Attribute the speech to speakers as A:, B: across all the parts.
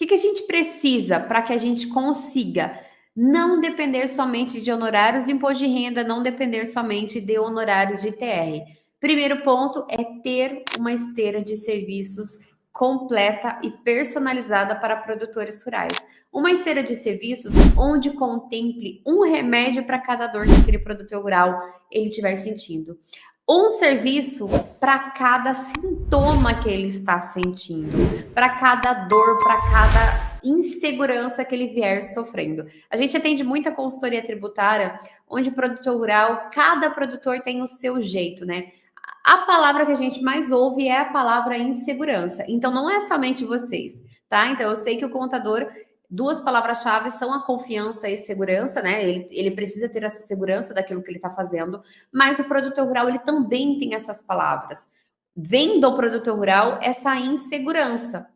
A: que a gente precisa para que a gente consiga não depender somente de honorários de imposto de renda, não depender somente de honorários de ITR? Primeiro ponto é ter uma esteira de serviços completa e personalizada para produtores rurais. Uma esteira de serviços onde contemple um remédio para cada dor que aquele produtor rural ele estiver sentindo. Um serviço para cada sintoma que ele está sentindo, para cada dor, para cada insegurança que ele vier sofrendo. A gente atende muita consultoria tributária, onde o produtor rural, cada produtor tem o seu jeito, né? A palavra que a gente mais ouve é a palavra insegurança. Então, não é somente vocês, tá? Então, eu sei que o contador, duas palavras-chave são a confiança e segurança, né? Ele precisa ter essa segurança daquilo que ele está fazendo, mas o produtor rural, ele também tem essas palavras. Vem do produtor rural essa insegurança.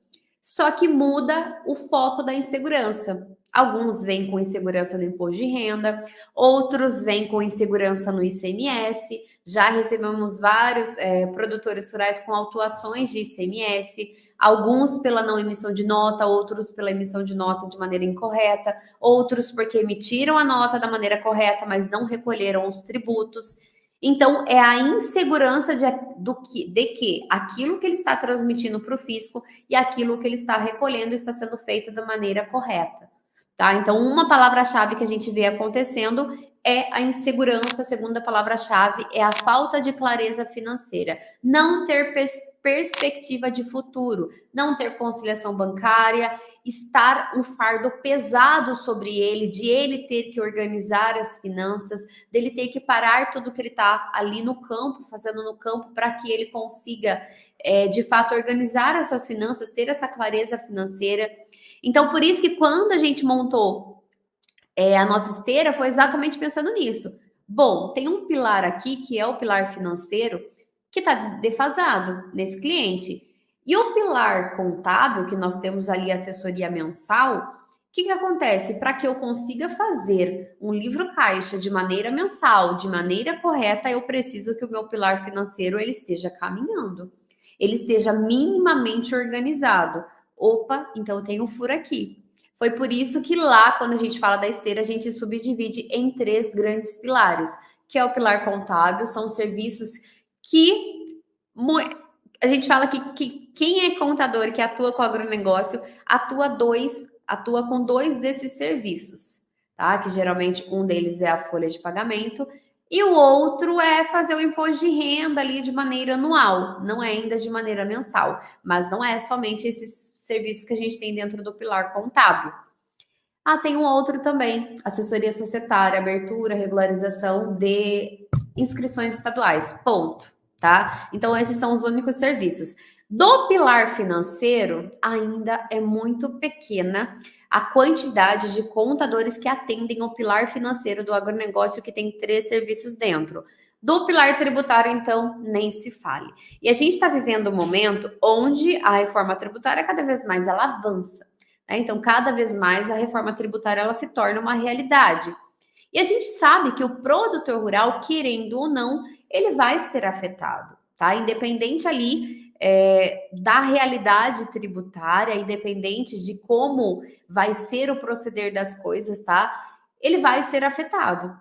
A: Só que muda o foco da insegurança. Alguns vêm com insegurança no imposto de renda, outros vêm com insegurança no ICMS. Já recebemos vários produtores rurais com autuações de ICMS, alguns pela não emissão de nota, outros pela emissão de nota de maneira incorreta, outros porque emitiram a nota da maneira correta, mas não recolheram os tributos. Então, é a insegurança de que aquilo que ele está transmitindo para o fisco e aquilo que ele está recolhendo está sendo feito da maneira correta. Tá? Então, uma palavra-chave que a gente vê acontecendo é a insegurança. A segunda palavra-chave é a falta de clareza financeira. Não ter perspectiva de futuro, não ter conciliação bancária, estar um fardo pesado sobre ele, de ele ter que organizar as finanças, dele ter que parar tudo que ele está ali no campo, fazendo no campo, para que ele consiga, de fato, organizar as suas finanças, ter essa clareza financeira. Então, por isso que quando a gente montou a nossa esteira, foi exatamente pensando nisso. Bom, tem um pilar aqui, que é o pilar financeiro, que está defasado nesse cliente. E o pilar contábil, que nós temos ali a assessoria mensal, o que acontece? Para que eu consiga fazer um livro caixa de maneira mensal, de maneira correta, eu preciso que o meu pilar financeiro ele esteja caminhando, ele esteja minimamente organizado. Opa, então eu tenho um furo aqui. Foi por isso que lá, quando a gente fala da esteira, a gente subdivide em 3 grandes pilares, que é o pilar contábil, são serviços que a gente fala que quem é contador que atua com agronegócio atua com 2 desses serviços, tá? Que geralmente um deles é a folha de pagamento e o outro é fazer o imposto de renda ali de maneira anual, não é ainda de maneira mensal, mas não é somente esses serviços que a gente tem dentro do pilar contábil. Tem um outro também, assessoria societária, abertura, regularização de inscrições estaduais, ponto, tá? Então, esses são os únicos serviços. Do pilar financeiro, ainda é muito pequena a quantidade de contadores que atendem o pilar financeiro do agronegócio, que tem 3 serviços dentro. Do pilar tributário, então, nem se fale. E a gente está vivendo um momento onde a reforma tributária, cada vez mais, ela avança. Então, cada vez mais a reforma tributária ela se torna uma realidade. E a gente sabe que o produtor rural, querendo ou não, ele vai ser afetado, tá? Independente ali da realidade tributária, independente de como vai ser o proceder das coisas, tá? Ele vai ser afetado.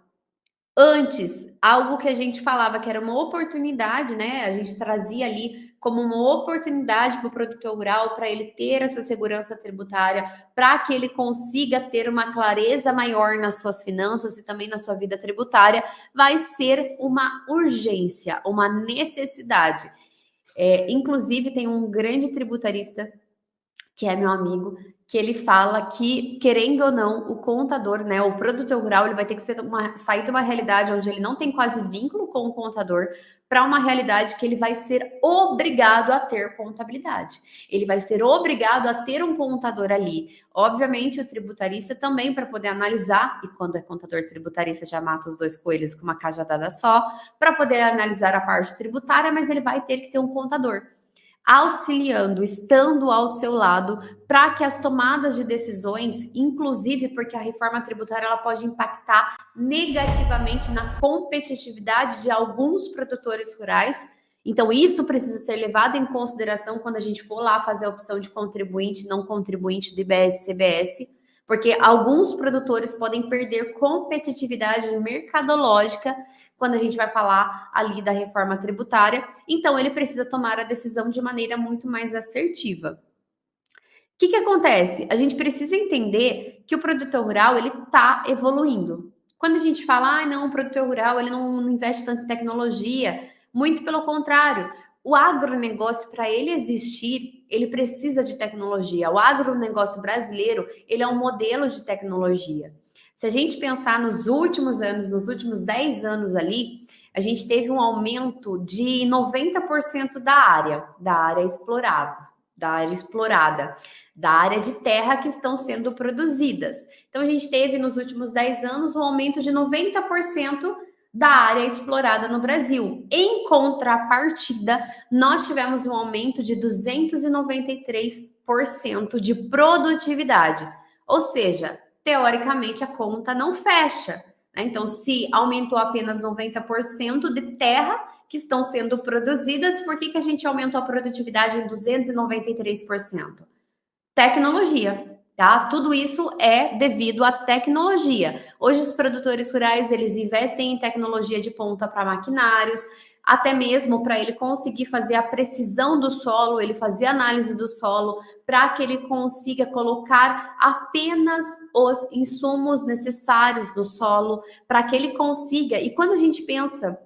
A: Antes, algo que a gente falava que era uma oportunidade, né? A gente trazia ali como uma oportunidade para o produtor rural, para ele ter essa segurança tributária, para que ele consiga ter uma clareza maior nas suas finanças e também na sua vida tributária, vai ser uma urgência, uma necessidade. Inclusive, tem um grande tributarista, que é meu amigo, que ele fala que, querendo ou não, o contador, né, o produtor rural, ele vai ter que sair de uma realidade onde ele não tem quase vínculo com o contador para uma realidade que ele vai ser obrigado a ter contabilidade. Ele vai ser obrigado a ter um contador ali. Obviamente, o tributarista também, para poder analisar, e quando é contador tributarista, já mata os 2 coelhos com uma cajadada só, para poder analisar a parte tributária, mas ele vai ter que ter um contador auxiliando, estando ao seu lado, para que as tomadas de decisões, inclusive porque a reforma tributária ela pode impactar negativamente na competitividade de alguns produtores rurais, Então, isso precisa ser levado em consideração quando a gente for lá fazer a opção de contribuinte, não contribuinte do IBS, CBS, porque alguns produtores podem perder competitividade mercadológica quando a gente vai falar ali da reforma tributária. Então, ele precisa tomar a decisão de maneira muito mais assertiva. O que acontece? A gente precisa entender que o produtor rural ele está evoluindo. Quando a gente fala, não, o produtor rural ele não investe tanto em tecnologia, muito pelo contrário. O agronegócio, para ele existir, ele precisa de tecnologia. O agronegócio brasileiro, ele é um modelo de tecnologia. Se a gente pensar nos últimos anos, nos últimos 10 anos ali, a gente teve um aumento de 90% da área explorável, da área explorada, da área de terra que estão sendo produzidas. Então, a gente teve nos últimos 10 anos um aumento de 90% da área explorada no Brasil. Em contrapartida, nós tivemos um aumento de 293% de produtividade. Ou seja, teoricamente, a conta não fecha. Então, se aumentou apenas 90% de terra que estão sendo produzidas, por que a gente aumentou a produtividade em 293%? Tecnologia, tá? Tudo isso é devido à tecnologia. Hoje os produtores rurais, eles investem em tecnologia de ponta para maquinários, até mesmo para ele conseguir fazer a precisão do solo, ele fazer análise do solo, para que ele consiga colocar apenas os insumos necessários do solo, para que ele consiga. E quando a gente pensa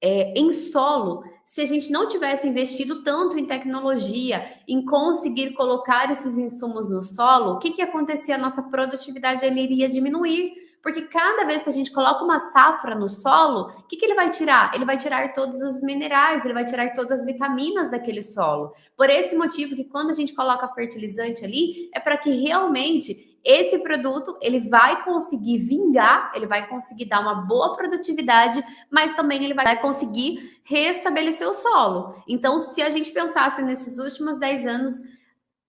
A: em solo, se a gente não tivesse investido tanto em tecnologia, em conseguir colocar esses insumos no solo, o que ia acontecer? A nossa produtividade iria diminuir, porque cada vez que a gente coloca uma safra no solo, o que ele vai tirar? Ele vai tirar todos os minerais, ele vai tirar todas as vitaminas daquele solo. Por esse motivo que quando a gente coloca fertilizante ali, é para que realmente esse produto ele vai conseguir vingar, ele vai conseguir dar uma boa produtividade, mas também ele vai conseguir restabelecer o solo. Então, se a gente pensasse nesses últimos 10 anos,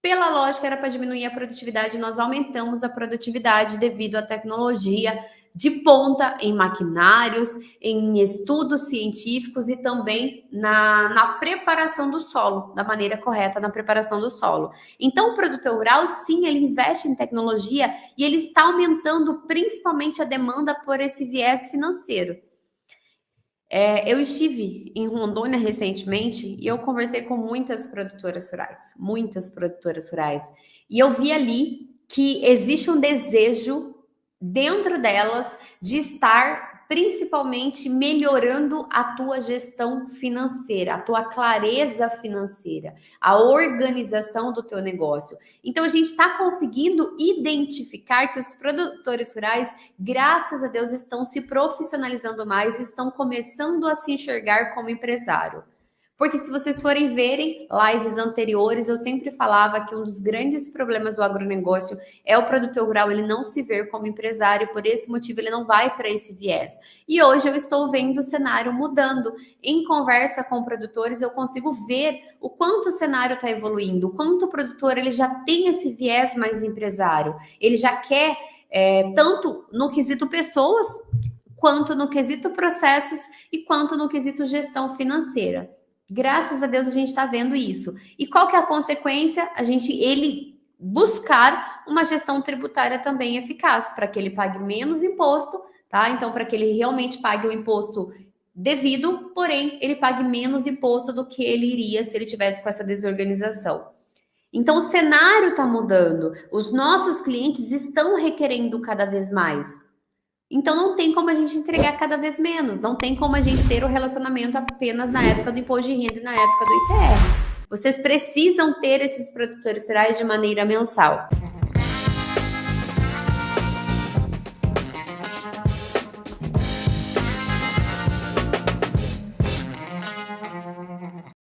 A: pela lógica era para diminuir a produtividade, nós aumentamos a produtividade devido à tecnologia de ponta em maquinários, em estudos científicos e também na preparação do solo, da maneira correta na preparação do solo. Então, o produtor rural, sim, ele investe em tecnologia e ele está aumentando principalmente a demanda por esse viés financeiro. Eu estive em Rondônia recentemente e eu conversei com muitas produtoras rurais, e eu vi ali que existe um desejo dentro delas de estar principalmente melhorando a tua gestão financeira, a tua clareza financeira, a organização do teu negócio. Então, a gente está conseguindo identificar que os produtores rurais, graças a Deus, estão se profissionalizando mais, estão começando a se enxergar como empresário. Porque se vocês forem verem lives anteriores, eu sempre falava que um dos grandes problemas do agronegócio é o produtor rural, ele não se ver como empresário, por esse motivo ele não vai para esse viés. E hoje eu estou vendo o cenário mudando. Em conversa com produtores, eu consigo ver o quanto o cenário está evoluindo, o quanto o produtor ele já tem esse viés mais empresário. Ele já quer, tanto no quesito pessoas, quanto no quesito processos e quanto no quesito gestão financeira. Graças a Deus a gente está vendo isso. E qual que é a consequência? Ele buscar uma gestão tributária também eficaz, para que ele pague menos imposto, tá? Então, para que ele realmente pague o imposto devido, porém, ele pague menos imposto do que ele iria se ele tivesse com essa desorganização. Então, o cenário está mudando. Os nossos clientes estão requerendo cada vez mais. Então, não tem como a gente entregar cada vez menos. Não tem como a gente ter o relacionamento apenas na época do imposto de renda e na época do ITR. Vocês precisam ter esses produtores rurais de maneira mensal.